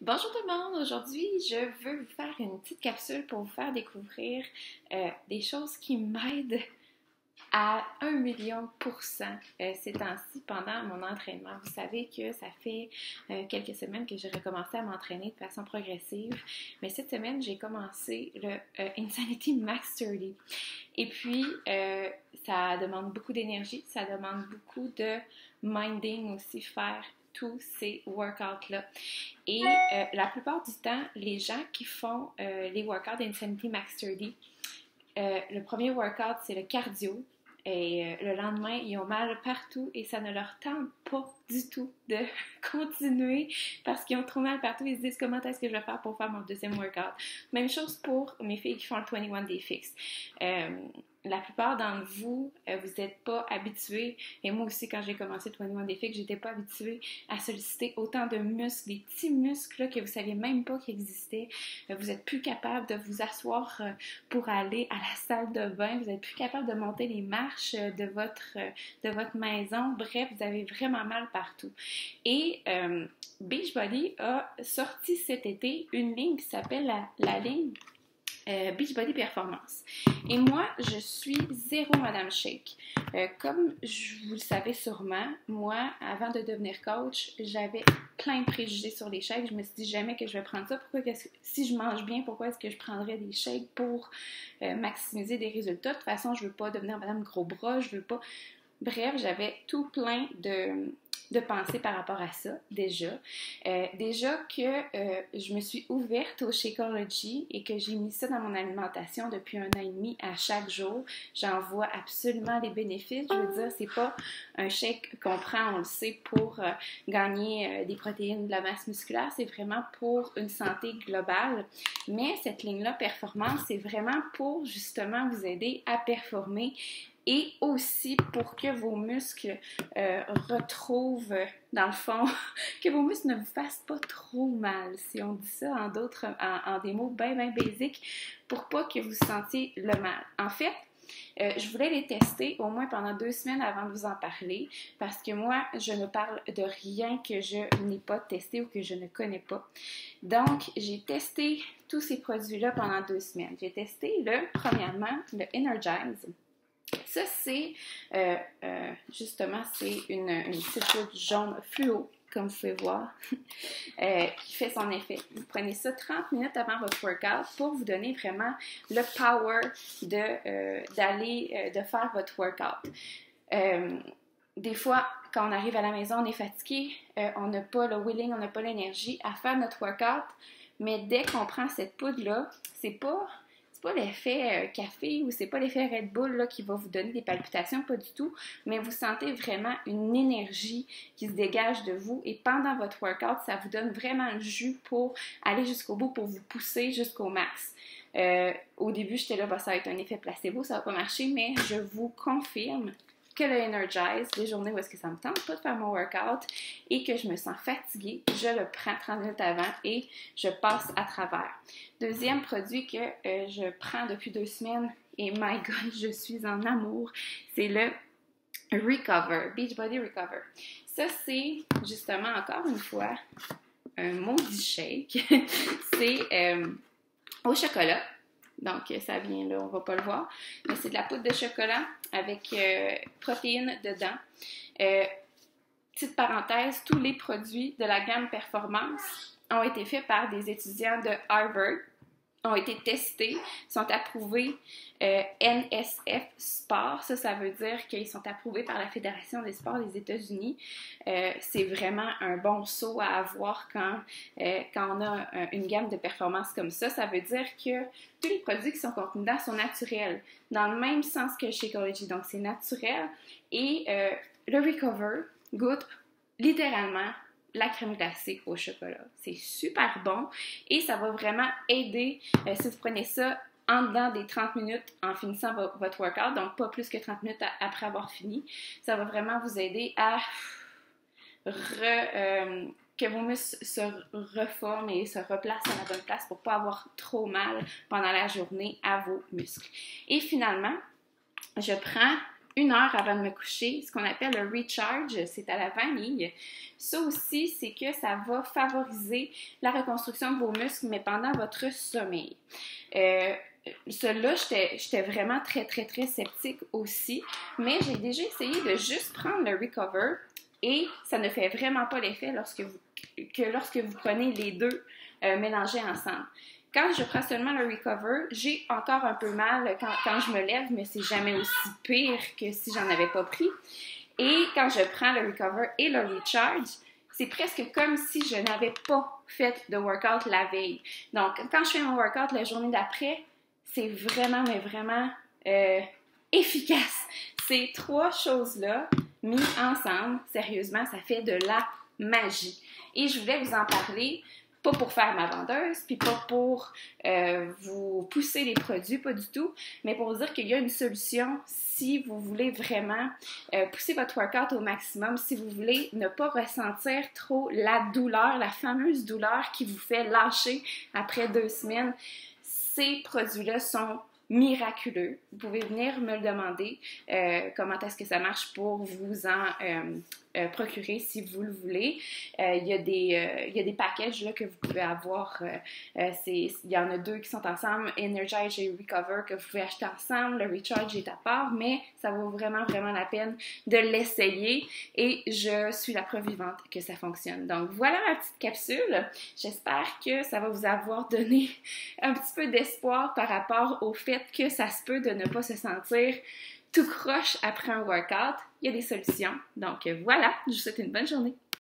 Bonjour tout le monde, aujourd'hui je veux vous faire une petite capsule pour vous faire découvrir des choses qui m'aident à 1 000 000% ces temps-ci pendant mon entraînement. Vous savez que ça fait quelques semaines que j'ai recommencé à m'entraîner de façon progressive, mais cette semaine j'ai commencé le Insanity Max 30. Et puis ça demande beaucoup d'énergie, ça demande beaucoup de minding aussi, faire tous ces workouts-là. Et la plupart du temps, les gens qui font les workouts d'Insanity Max 30, le premier workout, c'est le cardio. Et le lendemain, ils ont mal partout et ça ne leur tente pas du tout de continuer parce qu'ils ont trop mal partout. Ils se disent comment est-ce que je vais faire pour faire mon deuxième workout. Même chose pour mes filles qui font le 21 Day Fix. La plupart d'entre vous, vous n'êtes pas habitués, et moi aussi quand j'ai commencé le 21 Day Fix, j'étais pas habituée à solliciter autant de muscles, des petits muscles là, que vous saviez même pas qu'ils existaient. Vous n'êtes plus capable de vous asseoir pour aller à la salle de bain, vous n'êtes plus capable de monter les marches de votre maison. Bref, vous avez vraiment mal partout. Et Beachbody a sorti cet été une ligne qui s'appelle la ligne Beachbody Performance. Et moi, je suis zéro Madame Shake. Comme vous le savez sûrement, moi, avant de devenir coach, j'avais plein de préjugés sur les shakes. Je me suis dit jamais que je vais prendre ça. Si je mange bien, pourquoi est-ce que je prendrais des shakes pour maximiser des résultats? De toute façon, je veux pas devenir Madame Gros Bras, je veux pas... Bref, j'avais tout plein de pensées par rapport à ça, déjà. Déjà que je me suis ouverte au Shakeology et que j'ai mis ça dans mon alimentation depuis 1 an et demi à chaque jour. J'en vois absolument les bénéfices. Je veux dire, c'est pas un shake qu'on prend, on le sait, pour gagner des protéines, de la masse musculaire. C'est vraiment pour une santé globale. Mais cette ligne-là, performance, c'est vraiment pour justement vous aider à performer et aussi pour que vos muscles retrouvent, dans le fond, que vos muscles ne vous fassent pas trop mal, si on dit ça en des mots bien basiques, pour pas que vous sentiez le mal. En fait, je voulais les tester au moins pendant 2 semaines avant de vous en parler, parce que moi, je ne parle de rien que je n'ai pas testé ou que je ne connais pas. Donc, j'ai testé tous ces produits-là pendant 2 semaines. J'ai testé premièrement, le Energize. Ça, c'est justement, c'est une petite poudre jaune fluo, comme vous pouvez voir, qui fait son effet. Vous prenez ça 30 minutes avant votre workout pour vous donner vraiment le power de faire votre workout. Des fois, quand on arrive à la maison, on est fatigué, on n'a pas le willing, on n'a pas l'énergie à faire notre workout, mais dès qu'on prend cette poudre-là, c'est pas l'effet café ou c'est pas l'effet Red Bull là, qui va vous donner des palpitations, pas du tout, mais vous sentez vraiment une énergie qui se dégage de vous et pendant votre workout, ça vous donne vraiment le jus pour aller jusqu'au bout, pour vous pousser jusqu'au max. Au début, j'étais là, ça va être un effet placebo, ça va pas marcher, mais je vous confirme que le Energize, les journées où est-ce que ça me tente pas de faire mon workout et que je me sens fatiguée, je le prends 30 minutes avant et je passe à travers. Deuxième produit que je prends depuis 2 semaines et my God, je suis en amour, c'est le Recover, Beachbody Recover. Ça, c'est justement, encore une fois, un maudit shake. C'est au chocolat. Donc, ça vient là, on va pas le voir. Mais c'est de la poudre de chocolat avec protéines dedans. Petite parenthèse, tous les produits de la gamme Performance ont été faits par des étudiants de Harvard, ont été testés, sont approuvés NSF Sport. Ça veut dire qu'ils sont approuvés par la Fédération des sports des États-Unis. C'est vraiment un bon saut à avoir quand on a une gamme de performance comme ça. Ça veut dire que tous les produits qui sont contenus dedans sont naturels, dans le même sens que Shakeology. Donc, c'est naturel. Et le Recover goûte littéralement la crème glacée au chocolat. C'est super bon et ça va vraiment aider si vous prenez ça en dedans des 30 minutes en finissant votre workout, donc pas plus que 30 minutes après avoir fini. Ça va vraiment vous aider à que vos muscles se reforment et se replacent à la bonne place pour ne pas avoir trop mal pendant la journée à vos muscles. Et finalement, je prends 1 heure avant de me coucher, ce qu'on appelle le recharge, c'est à la vanille. Ça aussi, c'est que ça va favoriser la reconstruction de vos muscles, mais pendant votre sommeil. Celui-là, j'étais vraiment très, très, très sceptique aussi, mais j'ai déjà essayé de juste prendre le Recover et ça ne fait vraiment pas l'effet lorsque vous prenez les deux mélangés ensemble. Quand je prends seulement le Recover, j'ai encore un peu mal quand je me lève, mais c'est jamais aussi pire que si j'en avais pas pris. Et quand je prends le Recover et le Recharge, c'est presque comme si je n'avais pas fait de workout la veille. Donc, quand je fais mon workout la journée d'après, c'est vraiment, mais vraiment efficace. Ces 3 choses-là, mis ensemble, sérieusement, ça fait de la magie. Et je voulais vous en parler, pas pour faire ma vendeuse, puis pas pour vous pousser les produits, pas du tout, mais pour vous dire qu'il y a une solution si vous voulez vraiment pousser votre workout au maximum, si vous voulez ne pas ressentir trop la douleur, la fameuse douleur qui vous fait lâcher après 2 semaines. Ces produits-là sont miraculeux. Vous pouvez venir me le demander comment est-ce que ça marche pour vous en procurer si vous le voulez. Il y a des packages là, que vous pouvez avoir. Il y en a 2 qui sont ensemble, Energize et Recover, que vous pouvez acheter ensemble. Le Recharge est à part, mais ça vaut vraiment, vraiment la peine de l'essayer et je suis la preuve vivante que ça fonctionne. Donc voilà ma petite capsule. J'espère que ça va vous avoir donné un petit peu d'espoir par rapport au fait que ça se peut de ne pas se sentir tout croche après un workout. Il y a des solutions. Donc voilà, je vous souhaite une bonne journée.